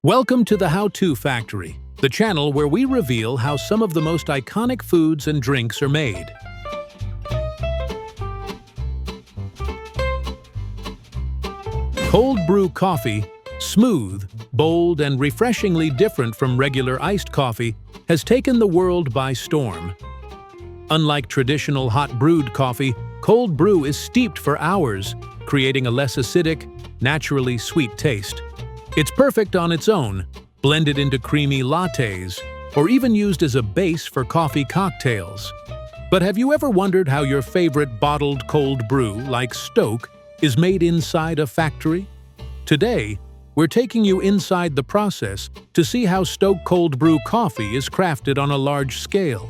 Welcome to the How-To Factory, the channel where we reveal how some of the most iconic foods and drinks are made. Cold brew coffee, smooth, bold, and refreshingly different from regular iced coffee, has taken the world by storm. Unlike traditional hot-brewed coffee, cold brew is steeped for hours, creating a less acidic, naturally sweet taste. It's perfect on its own, blended into creamy lattes, or even used as a base for coffee cocktails. But have you ever wondered how your favorite bottled cold brew, like STōK, is made inside a factory? Today, we're taking you inside the process to see how STōK Cold Brew Coffee is crafted on a large scale.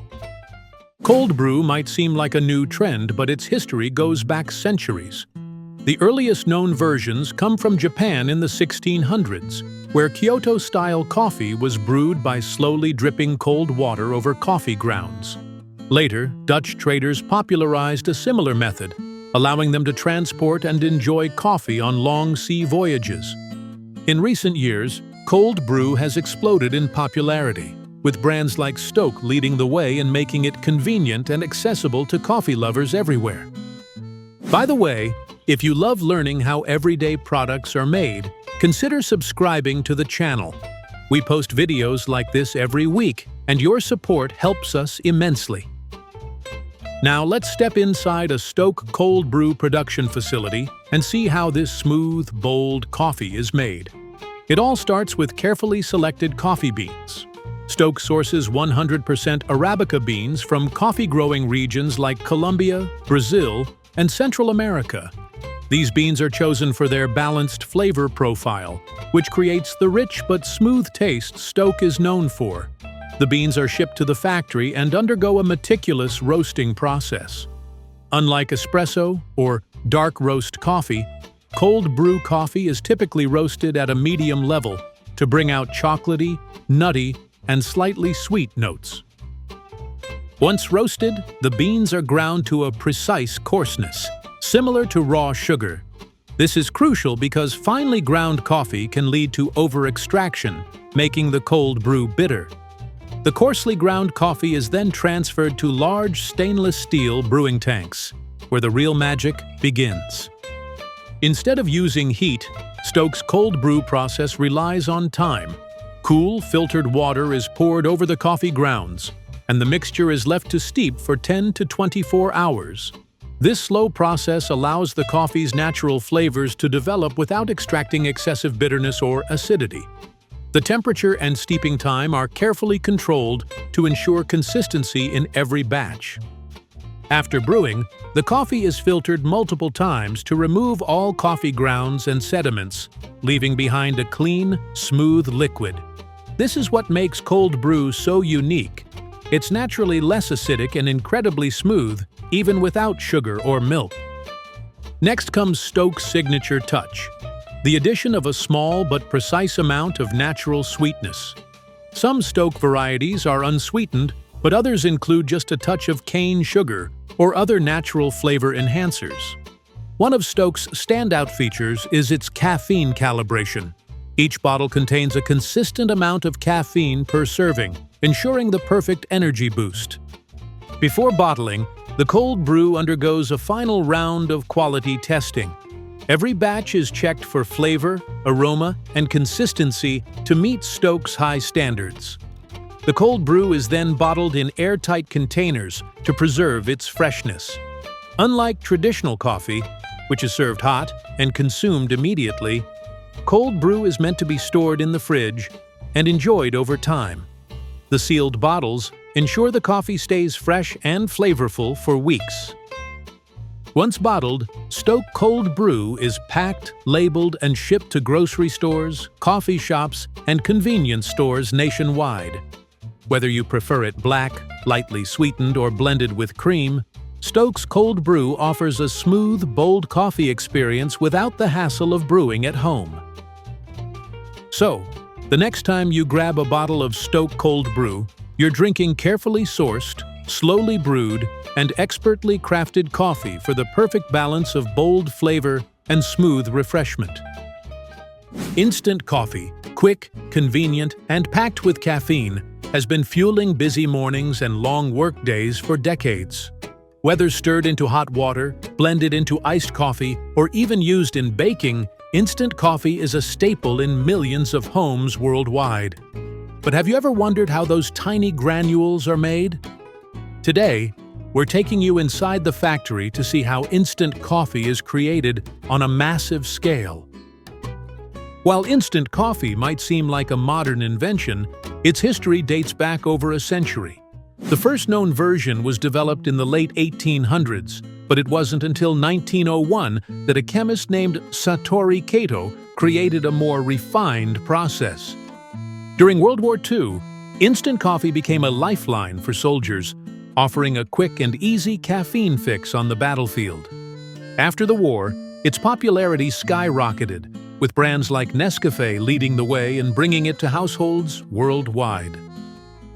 Cold brew might seem like a new trend, but its history goes back centuries. The earliest known versions come from Japan in the 1600s, where Kyoto-style coffee was brewed by slowly dripping cold water over coffee grounds. Later, Dutch traders popularized a similar method, allowing them to transport and enjoy coffee on long sea voyages. In recent years, cold brew has exploded in popularity, with brands like STōK leading the way in making it convenient and accessible to coffee lovers everywhere. By the way, if you love learning how everyday products are made, consider subscribing to the channel. We post videos like this every week, and your support helps us immensely. Now let's step inside a STōK cold brew production facility and see how this smooth, bold coffee is made. It all starts with carefully selected coffee beans. STōK sources 100% Arabica beans from coffee-growing regions like Colombia, Brazil, and Central America. These beans are chosen for their balanced flavor profile, which creates the rich but smooth taste STōK is known for. The beans are shipped to the factory and undergo a meticulous roasting process. Unlike espresso or dark roast coffee, cold brew coffee is typically roasted at a medium level to bring out chocolatey, nutty, and slightly sweet notes. Once roasted, the beans are ground to a precise coarseness, similar to raw sugar. This is crucial because finely ground coffee can lead to over-extraction, making the cold brew bitter. The coarsely ground coffee is then transferred to large stainless steel brewing tanks, where the real magic begins. Instead of using heat, STōK's cold brew process relies on time. Cool, filtered water is poured over the coffee grounds, and the mixture is left to steep for 10 to 24 hours. This slow process allows the coffee's natural flavors to develop without extracting excessive bitterness or acidity. The temperature and steeping time are carefully controlled to ensure consistency in every batch. After brewing, the coffee is filtered multiple times to remove all coffee grounds and sediments, leaving behind a clean, smooth liquid. This is what makes cold brew so unique. It's naturally less acidic and incredibly smooth, even without sugar or milk. Next comes STōK's signature touch, the addition of a small but precise amount of natural sweetness. Some STōK varieties are unsweetened, but others include just a touch of cane sugar or other natural flavor enhancers. One of STōK's standout features is its caffeine calibration. Each bottle contains a consistent amount of caffeine per serving, ensuring the perfect energy boost. Before bottling, the cold brew undergoes a final round of quality testing. Every batch is checked for flavor, aroma, and consistency to meet STōK's high standards. The cold brew is then bottled in airtight containers to preserve its freshness. Unlike traditional coffee, which is served hot and consumed immediately, cold brew is meant to be stored in the fridge and enjoyed over time. The sealed bottles ensure the coffee stays fresh and flavorful for weeks. Once bottled, STōK Cold Brew is packed, labeled, and shipped to grocery stores, coffee shops, and convenience stores nationwide. Whether you prefer it black, lightly sweetened, or blended with cream, STōK's Cold Brew offers a smooth, bold coffee experience without the hassle of brewing at home. So, the next time you grab a bottle of STōK Cold Brew, you're drinking carefully sourced, slowly brewed, and expertly crafted coffee for the perfect balance of bold flavor and smooth refreshment. Instant coffee, Quick, convenient, and packed with caffeine, has been fueling busy mornings and long work days for decades. Whether stirred into hot water, blended into iced coffee, or even used in baking, instant coffee is a staple in millions of homes worldwide. But have you ever wondered how those tiny granules are made? Today, we're taking you inside the factory to see how instant coffee is created on a massive scale. While instant coffee might seem like a modern invention, its history dates back over a century. The first known version was developed in the late 1800s, but it wasn't until 1901 that a chemist named Satoru Kato created a more refined process. During World War II, instant coffee became a lifeline for soldiers, offering a quick and easy caffeine fix on the battlefield. After the war, its popularity skyrocketed, with brands like Nescafé leading the way and bringing it to households worldwide.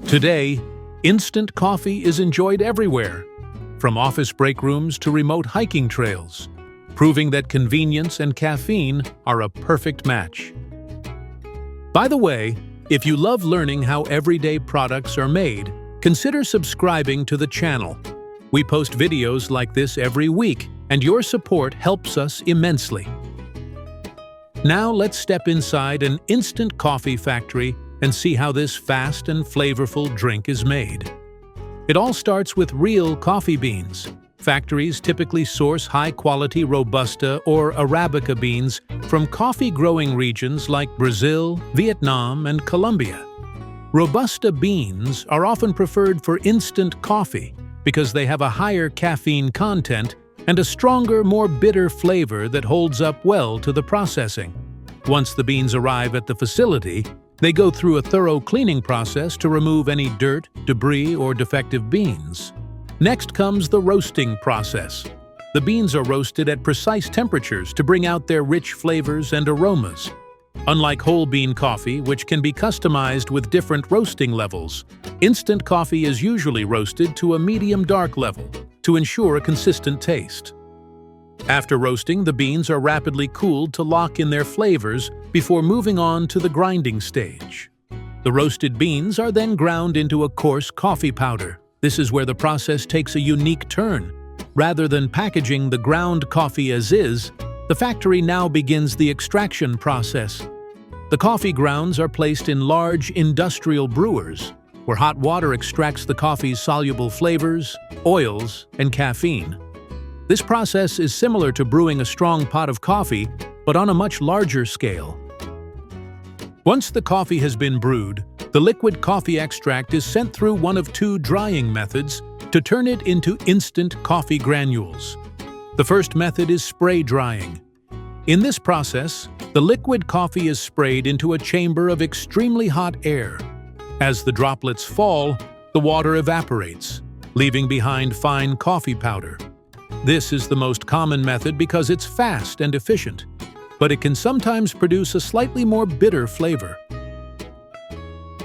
Today, instant coffee is enjoyed everywhere, from office break rooms to remote hiking trails, proving that convenience and caffeine are a perfect match. By the way, if you love learning how everyday products are made, consider subscribing to the channel. We post videos like this every week, and your support helps us immensely. Now let's step inside an instant coffee factory and see how this fast and flavorful drink is made. It all starts with real coffee beans. Factories typically source high-quality Robusta or Arabica beans from coffee-growing regions like Brazil, Vietnam, and Colombia. Robusta beans are often preferred for instant coffee because they have a higher caffeine content and a stronger, more bitter flavor that holds up well to the processing. Once the beans arrive at the facility, they go through a thorough cleaning process to remove any dirt, debris, or defective beans. Next comes the roasting process. The beans are roasted at precise temperatures to bring out their rich flavors and aromas. Unlike whole bean coffee, which can be customized with different roasting levels, instant coffee is usually roasted to a medium dark level to ensure a consistent taste. After roasting, the beans are rapidly cooled to lock in their flavors before moving on to the grinding stage. The roasted beans are then ground into a coarse coffee powder. This is where the process takes a unique turn. Rather than packaging the ground coffee as is, the factory now begins the extraction process. The coffee grounds are placed in large industrial brewers, where hot water extracts the coffee's soluble flavors, oils, and caffeine. This process is similar to brewing a strong pot of coffee, but on a much larger scale. Once the coffee has been brewed, the liquid coffee extract is sent through one of two drying methods to turn it into instant coffee granules. The first method is spray drying. In this process, the liquid coffee is sprayed into a chamber of extremely hot air. As the droplets fall, the water evaporates, leaving behind fine coffee powder. This is the most common method because it's fast and efficient, but it can sometimes produce a slightly more bitter flavor.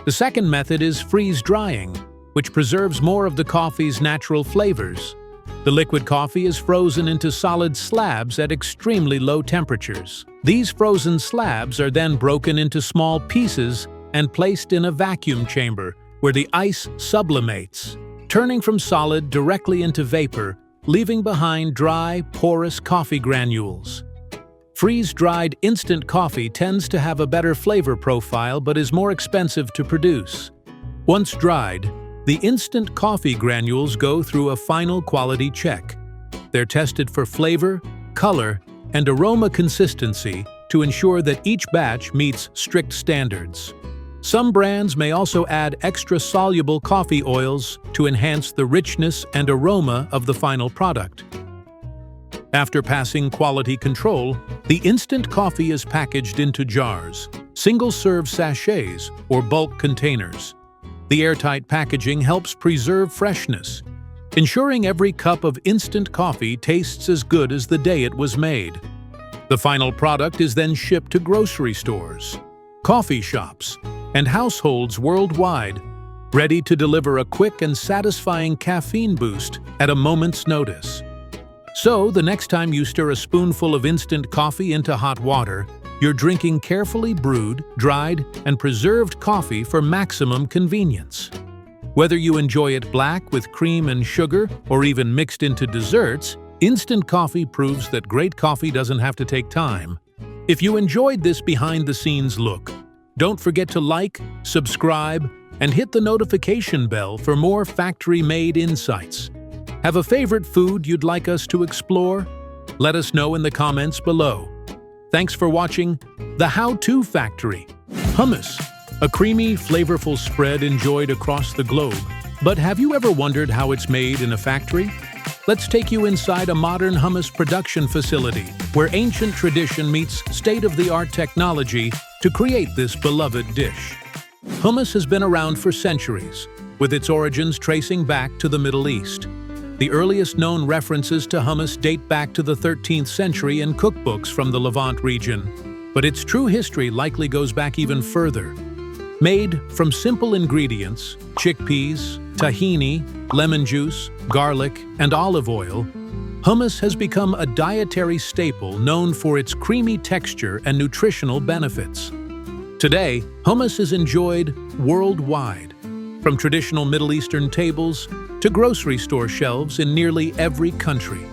The second method is freeze drying, which preserves more of the coffee's natural flavors. The liquid coffee is frozen into solid slabs at extremely low temperatures. These frozen slabs are then broken into small pieces and placed in a vacuum chamber where the ice sublimates, turning from solid directly into vapor, leaving behind dry, porous coffee granules. Freeze-dried instant coffee tends to have a better flavor profile but is more expensive to produce. Once dried, the instant coffee granules go through a final quality check. They're tested for flavor, color, and aroma consistency to ensure that each batch meets strict standards. Some brands may also add extra soluble coffee oils to enhance the richness and aroma of the final product. After passing quality control, the instant coffee is packaged into jars, single-serve sachets, or bulk containers. The airtight packaging helps preserve freshness, ensuring every cup of instant coffee tastes as good as the day it was made. The final product is then shipped to grocery stores, coffee shops, and households worldwide, ready to deliver a quick and satisfying caffeine boost at a moment's notice. So, the next time you stir a spoonful of instant coffee into hot water, You're drinking carefully brewed, dried, and preserved coffee for maximum convenience. Whether you enjoy it black with cream and sugar or even mixed into desserts, instant coffee proves that great coffee doesn't have to take time. If you enjoyed this behind-the-scenes look, don't forget to like, subscribe, and hit the notification bell for more factory-made insights. Have a favorite food you'd like us to explore? Let us know in the comments below. Thanks for watching The How-To Factory. Hummus, a creamy, flavorful spread enjoyed across the globe. But have you ever wondered how it's made in a factory? Let's take you inside a modern hummus production facility, where ancient tradition meets state-of-the-art technology to create this beloved dish. Hummus has been around for centuries, with its origins tracing back to the Middle East. The earliest known references to hummus date back to the 13th century in cookbooks from the Levant region, but its true history likely goes back even further. Made from simple ingredients, chickpeas, tahini, lemon juice, garlic, and olive oil, hummus has become a dietary staple known for its creamy texture and nutritional benefits. Today, hummus is enjoyed worldwide, from traditional Middle Eastern tables to grocery store shelves in nearly every country.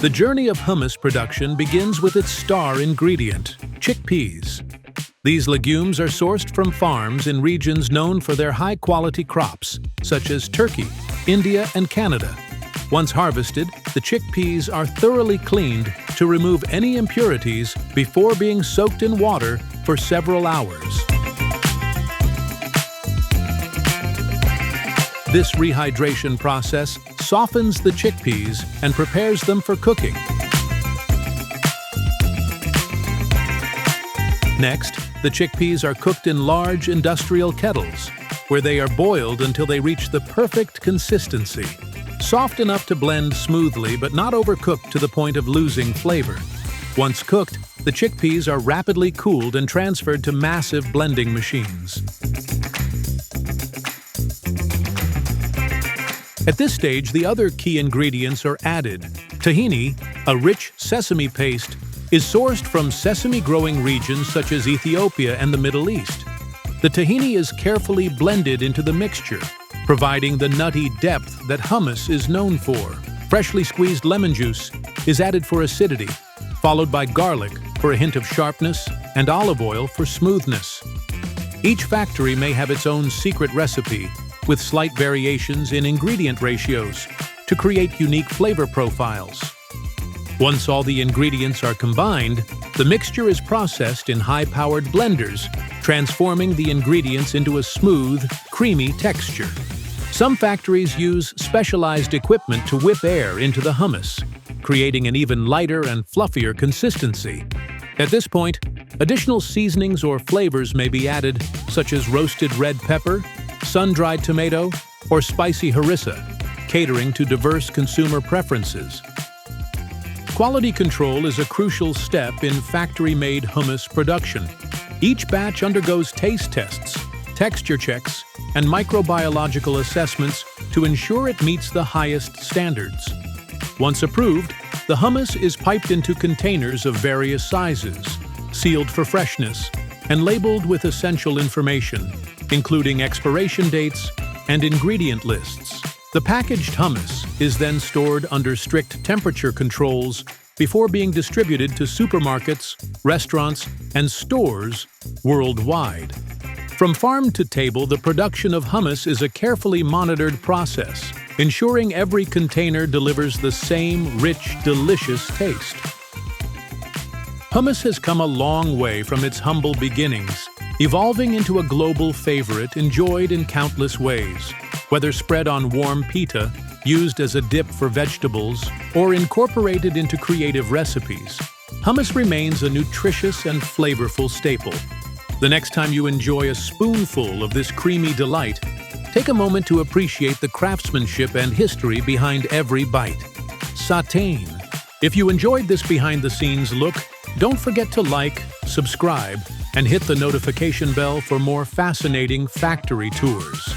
The journey of hummus production begins with its star ingredient, chickpeas. These legumes are sourced from farms in regions known for their high-quality crops, such as Turkey, India, and Canada. Once harvested, the chickpeas are thoroughly cleaned to remove any impurities before being soaked in water for several hours. This rehydration process softens the chickpeas and prepares them for cooking. Next, the chickpeas are cooked in large industrial kettles, where they are boiled until they reach the perfect consistency, soft enough to blend smoothly but not overcooked to the point of losing flavor. Once cooked, the chickpeas are rapidly cooled and transferred to massive blending machines. At this stage, the other key ingredients are added. Tahini, a rich sesame paste, is sourced from sesame-growing regions such as Ethiopia and the Middle East. The tahini is carefully blended into the mixture, providing the nutty depth that hummus is known for. Freshly squeezed lemon juice is added for acidity, followed by garlic for a hint of sharpness and olive oil for smoothness. Each factory may have its own secret recipe, with slight variations in ingredient ratios to create unique flavor profiles. Once all the ingredients are combined, the mixture is processed in high-powered blenders, transforming the ingredients into a smooth, creamy texture. Some factories use specialized equipment to whip air into the hummus, creating an even lighter and fluffier consistency. At this point, additional seasonings or flavors may be added, such as roasted red pepper, sun-dried tomato, or spicy harissa, catering to diverse consumer preferences. Quality control is a crucial step in factory-made hummus production. Each batch undergoes taste tests, texture checks, and microbiological assessments to ensure it meets the highest standards. Once approved, the hummus is piped into containers of various sizes, sealed for freshness, and labeled with essential information, including expiration dates and ingredient lists. The packaged hummus is then stored under strict temperature controls before being distributed to supermarkets, restaurants, and stores worldwide. From farm to table, the production of hummus is a carefully monitored process, ensuring every container delivers the same rich, delicious taste. Hummus has come a long way from its humble beginnings, evolving into a global favorite enjoyed in countless ways. Whether spread on warm pita, used as a dip for vegetables, or incorporated into creative recipes, hummus remains a nutritious and flavorful staple. The next time you enjoy a spoonful of this creamy delight, take a moment to appreciate the craftsmanship and history behind every bite. Sautéing. If you enjoyed this behind-the-scenes look, don't forget to like, subscribe, and hit the notification bell for more fascinating factory tours.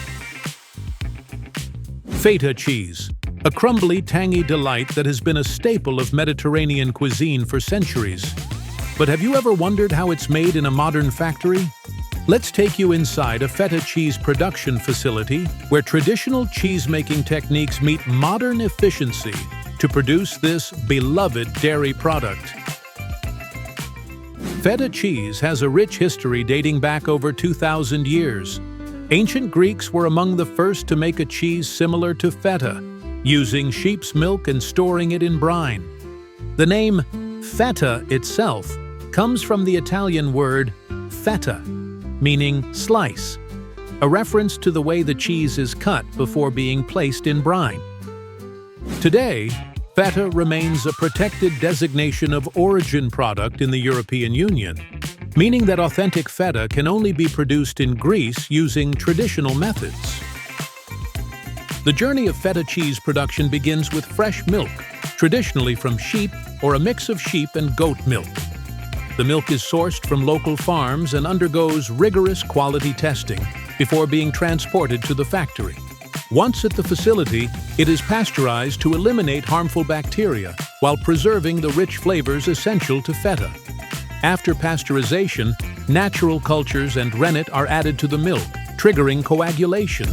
Feta cheese, a crumbly, tangy delight that has been a staple of Mediterranean cuisine for centuries. But have you ever wondered how it's made in a modern factory? Let's take you inside a feta cheese production facility where traditional cheese-making techniques meet modern efficiency to produce this beloved dairy product. Feta cheese has a rich history dating back over 2,000 years. Ancient Greeks were among the first to make a cheese similar to feta, using sheep's milk and storing it in brine. The name feta itself comes from the Italian word fetta, meaning slice, a reference to the way the cheese is cut before being placed in brine. Today, feta remains a protected designation of origin product in the European Union, meaning that authentic feta can only be produced in Greece using traditional methods. The journey of feta cheese production begins with fresh milk, traditionally from sheep or a mix of sheep and goat milk. The milk is sourced from local farms and undergoes rigorous quality testing before being transported to the factory. Once at the facility, it is pasteurized to eliminate harmful bacteria while preserving the rich flavors essential to feta. After pasteurization, natural cultures and rennet are added to the milk, triggering coagulation.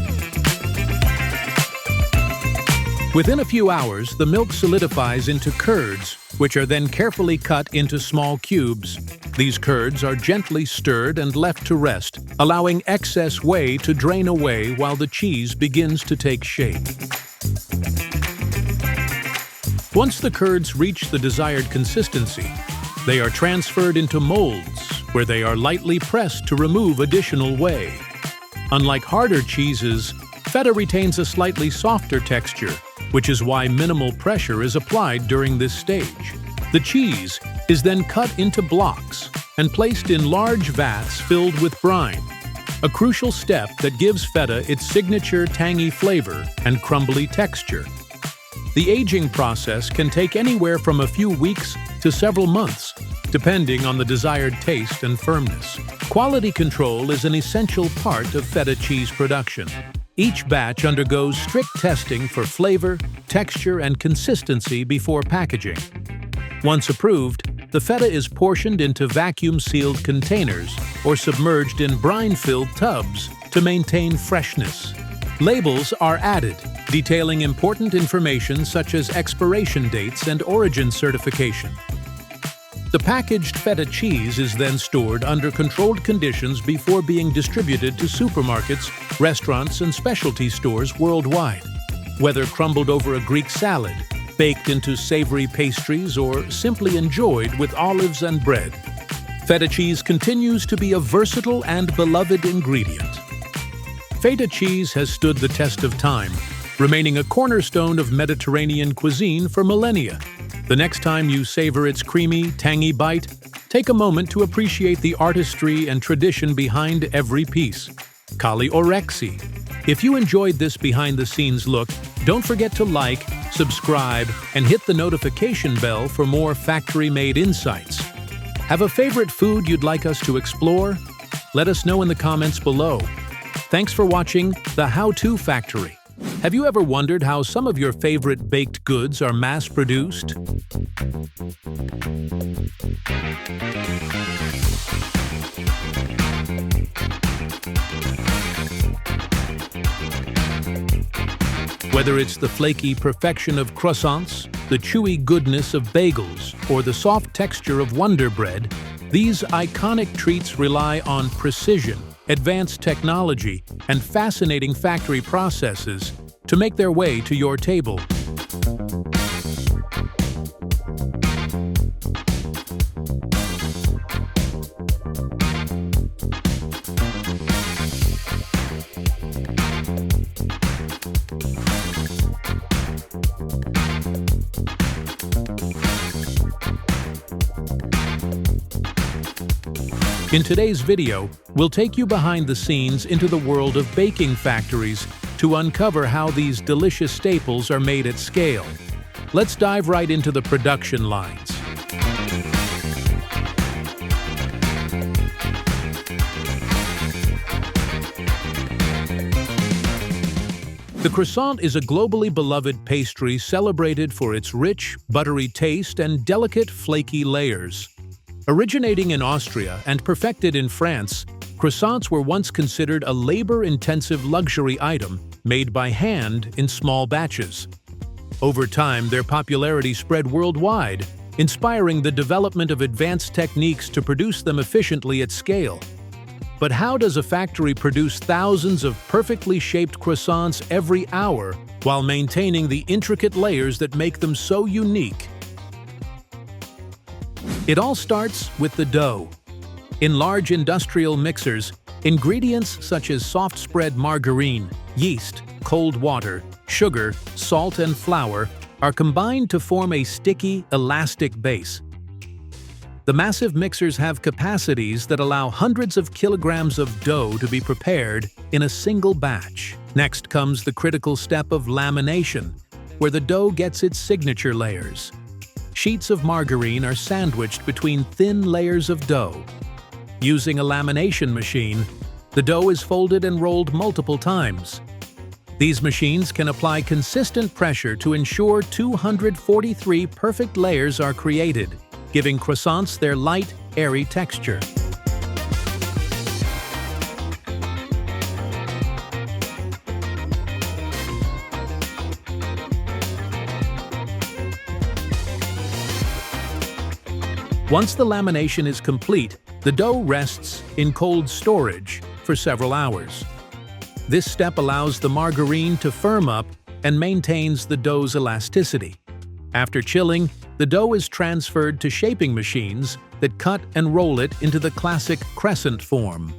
Within a few hours, the milk solidifies into curds, which are then carefully cut into small cubes. These curds are gently stirred and left to rest, allowing excess whey to drain away while the cheese begins to take shape. Once the curds reach the desired consistency, they are transferred into molds, where they are lightly pressed to remove additional whey. Unlike harder cheeses, feta retains a slightly softer texture, which is why minimal pressure is applied during this stage. The cheese is then cut into blocks and placed in large vats filled with brine, a crucial step that gives feta its signature tangy flavor and crumbly texture. The aging process can take anywhere from a few weeks to several months, depending on the desired taste and firmness. Quality control is an essential part of feta cheese production. Each batch undergoes strict testing for flavor, texture, and consistency before packaging. Once approved, the feta is portioned into vacuum-sealed containers or submerged in brine-filled tubs to maintain freshness. Labels are added, detailing important information such as expiration dates and origin certification. The packaged feta cheese is then stored under controlled conditions before being distributed to supermarkets, restaurants, and specialty stores worldwide. Whether crumbled over a Greek salad, baked into savory pastries, or simply enjoyed with olives and bread, feta cheese continues to be a versatile and beloved ingredient. Feta cheese has stood the test of time, remaining a cornerstone of Mediterranean cuisine for millennia. The next time you savor its creamy, tangy bite, take a moment to appreciate the artistry and tradition behind every piece. Kali orexi. If you enjoyed this behind-the-scenes look, don't forget to like, subscribe, and hit the notification bell for more factory-made insights. Have a favorite food you'd like us to explore? Let us know in the comments below. Thanks for watching The How-To Factory. Have you ever wondered how some of your favorite baked goods are mass-produced? Whether it's the flaky perfection of croissants, the chewy goodness of bagels, or the soft texture of Wonder Bread, these iconic treats rely on precision, advanced technology, and fascinating factory processes to make their way to your table. In today's video, we'll take you behind the scenes into the world of baking factories to uncover how these delicious staples are made at scale. Let's dive right into the production lines. The croissant is a globally beloved pastry celebrated for its rich, buttery taste and delicate, flaky layers. Originating in Austria and perfected in France, croissants were once considered a labor-intensive luxury item made by hand in small batches. Over time, their popularity spread worldwide, inspiring the development of advanced techniques to produce them efficiently at scale. But how does a factory produce thousands of perfectly shaped croissants every hour while maintaining the intricate layers that make them so unique? It all starts with the dough. In large industrial mixers, ingredients such as soft-spread margarine, yeast, cold water, sugar, salt, and flour are combined to form a sticky, elastic base. The massive mixers have capacities that allow hundreds of kilograms of dough to be prepared in a single batch. Next comes the critical step of lamination, where the dough gets its signature layers. Sheets of margarine are sandwiched between thin layers of dough. Using a lamination machine, the dough is folded and rolled multiple times. These machines can apply consistent pressure to ensure 243 perfect layers are created, giving croissants their light, airy texture. Once the lamination is complete, the dough rests in cold storage for several hours. This step allows the margarine to firm up and maintains the dough's elasticity. After chilling, the dough is transferred to shaping machines that cut and roll it into the classic crescent form.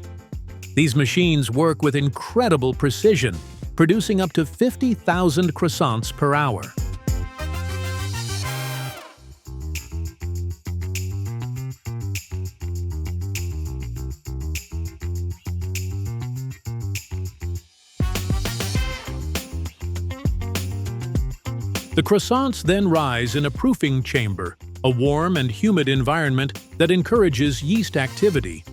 These machines work with incredible precision, producing up to 50,000 croissants per hour. The croissants then rise in a proofing chamber, a warm and humid environment that encourages yeast activity.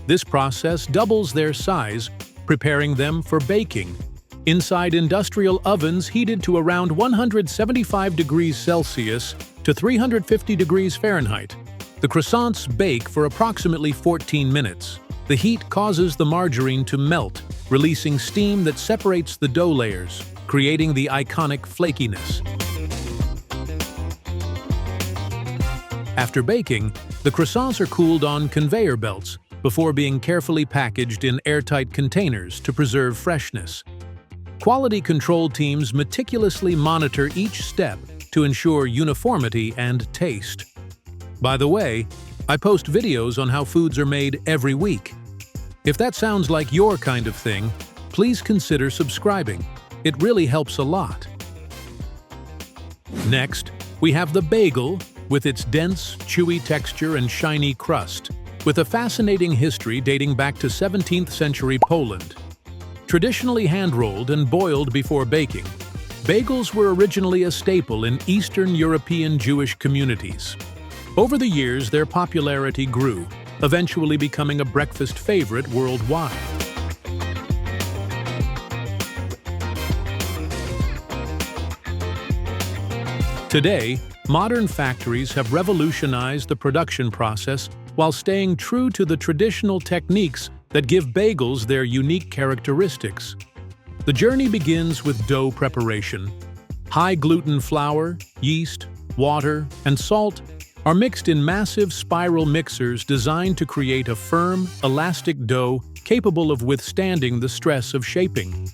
This process doubles their size, preparing them for baking. Inside industrial ovens heated to around 175 degrees Celsius to 350 degrees Fahrenheit, the croissants bake for approximately 14 minutes. The heat causes the margarine to melt, releasing steam that separates the dough layers, creating the iconic flakiness. After baking, the croissants are cooled on conveyor belts before being carefully packaged in airtight containers to preserve freshness. Quality control teams meticulously monitor each step to ensure uniformity and taste. By the way, I post videos on how foods are made every week. If that sounds like your kind of thing, please consider subscribing. It really helps a lot. Next, we have the bagel, with its dense, chewy texture and shiny crust, with a fascinating history dating back to 17th century Poland. Traditionally hand-rolled and boiled before baking, bagels were originally a staple in Eastern European Jewish communities. Over the years, their popularity grew, eventually becoming a breakfast favorite worldwide. Today, modern factories have revolutionized the production process while staying true to the traditional techniques that give bagels their unique characteristics. The journey begins with dough preparation. High-gluten flour, yeast, water, and salt are mixed in massive spiral mixers designed to create a firm, elastic dough capable of withstanding the stress of shaping.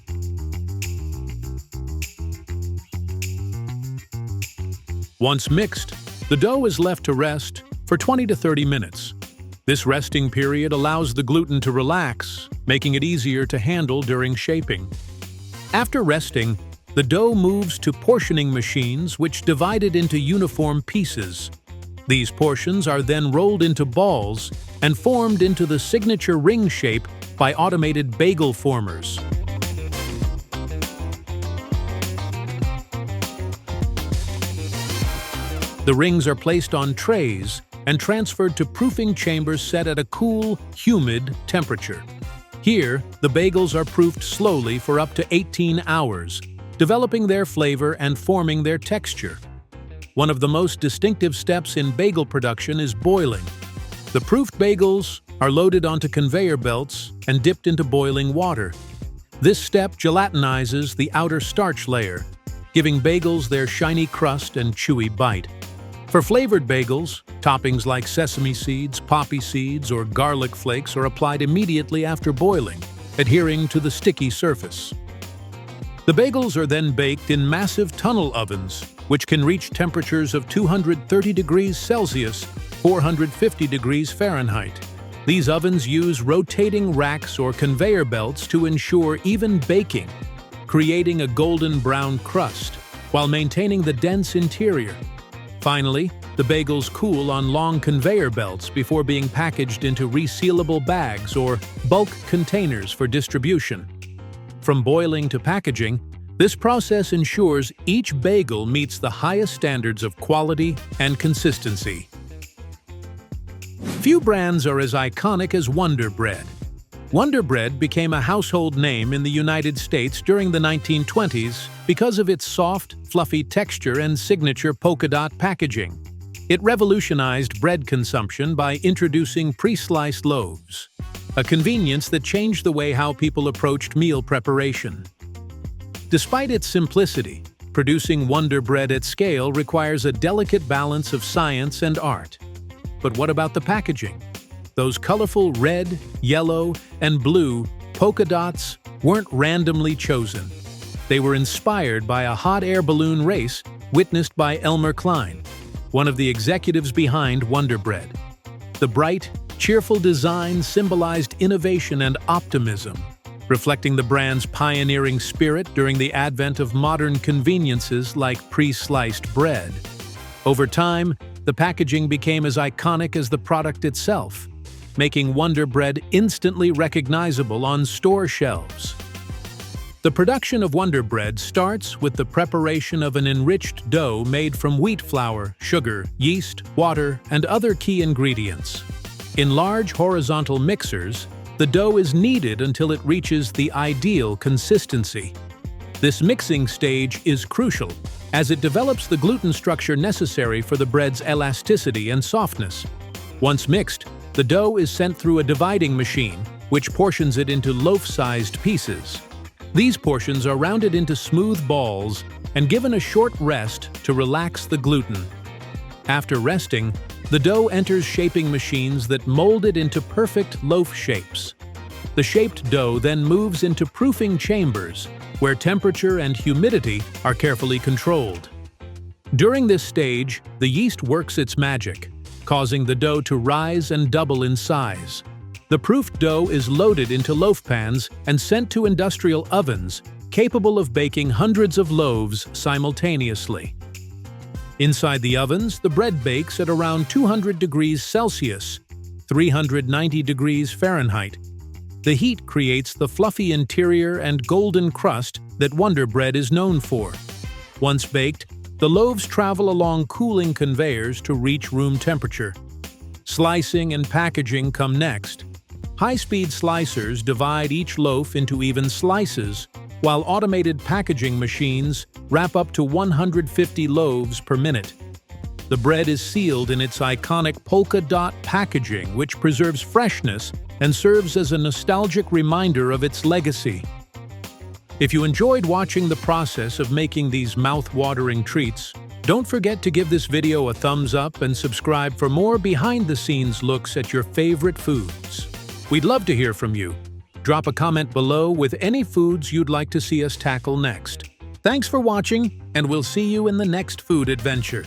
Once mixed, the dough is left to rest for 20 to 30 minutes. This resting period allows the gluten to relax, making it easier to handle during shaping. After resting, the dough moves to portioning machines which divide it into uniform pieces. These portions are then rolled into balls and formed into the signature ring shape by automated bagel formers. The rings are placed on trays and transferred to proofing chambers set at a cool, humid temperature. Here, the bagels are proofed slowly for up to 18 hours, developing their flavor and forming their texture. One of the most distinctive steps in bagel production is boiling. The proofed bagels are loaded onto conveyor belts and dipped into boiling water. This step gelatinizes the outer starch layer, giving bagels their shiny crust and chewy bite. For flavored bagels, toppings like sesame seeds, poppy seeds, or garlic flakes are applied immediately after boiling, adhering to the sticky surface. The bagels are then baked in massive tunnel ovens, which can reach temperatures of 230 degrees Celsius, 450 degrees Fahrenheit. These ovens use rotating racks or conveyor belts to ensure even baking, creating a golden brown crust while maintaining the dense interior. Finally, the bagels cool on long conveyor belts before being packaged into resealable bags or bulk containers for distribution. From boiling to packaging, this process ensures each bagel meets the highest standards of quality and consistency. Few brands are as iconic as Wonder Bread. Wonder Bread became a household name in the United States during the 1920s because of its soft, fluffy texture and signature polka dot packaging. It revolutionized bread consumption by introducing pre-sliced loaves, a convenience that changed the way how people approached meal preparation. Despite its simplicity, producing Wonder Bread at scale requires a delicate balance of science and art. But what about the packaging? Those colorful red, yellow, and blue polka dots weren't randomly chosen. They were inspired by a hot air balloon race witnessed by Elmer Klein, one of the executives behind Wonder Bread. The bright, cheerful design symbolized innovation and optimism, reflecting the brand's pioneering spirit during the advent of modern conveniences like pre-sliced bread. Over time, the packaging became as iconic as the product itself, making Wonder Bread instantly recognizable on store shelves. The production of Wonder Bread starts with the preparation of an enriched dough made from wheat flour, sugar, yeast, water, and other key ingredients. In large horizontal mixers, the dough is kneaded until it reaches the ideal consistency. This mixing stage is crucial, as it develops the gluten structure necessary for the bread's elasticity and softness. Once mixed, the dough is sent through a dividing machine, which portions it into loaf-sized pieces. These portions are rounded into smooth balls and given a short rest to relax the gluten. After resting, the dough enters shaping machines that mold it into perfect loaf shapes. The shaped dough then moves into proofing chambers, where temperature and humidity are carefully controlled. During this stage, the yeast works its magic, causing the dough to rise and double in size. The proofed dough is loaded into loaf pans and sent to industrial ovens, capable of baking hundreds of loaves simultaneously. Inside the ovens, the bread bakes at around 200 degrees Celsius, 390 degrees Fahrenheit. The heat creates the fluffy interior and golden crust that Wonder Bread is known for. Once baked, the loaves travel along cooling conveyors to reach room temperature. Slicing and packaging come next. High-speed slicers divide each loaf into even slices, while automated packaging machines wrap up to 150 loaves per minute. The bread is sealed in its iconic polka dot packaging, which preserves freshness and serves as a nostalgic reminder of its legacy. If you enjoyed watching the process of making these mouth-watering treats, don't forget to give this video a thumbs up and subscribe for more behind-the-scenes looks at your favorite foods. We'd love to hear from you. Drop a comment below with any foods you'd like to see us tackle next. Thanks for watching, and we'll see you in the next food adventure.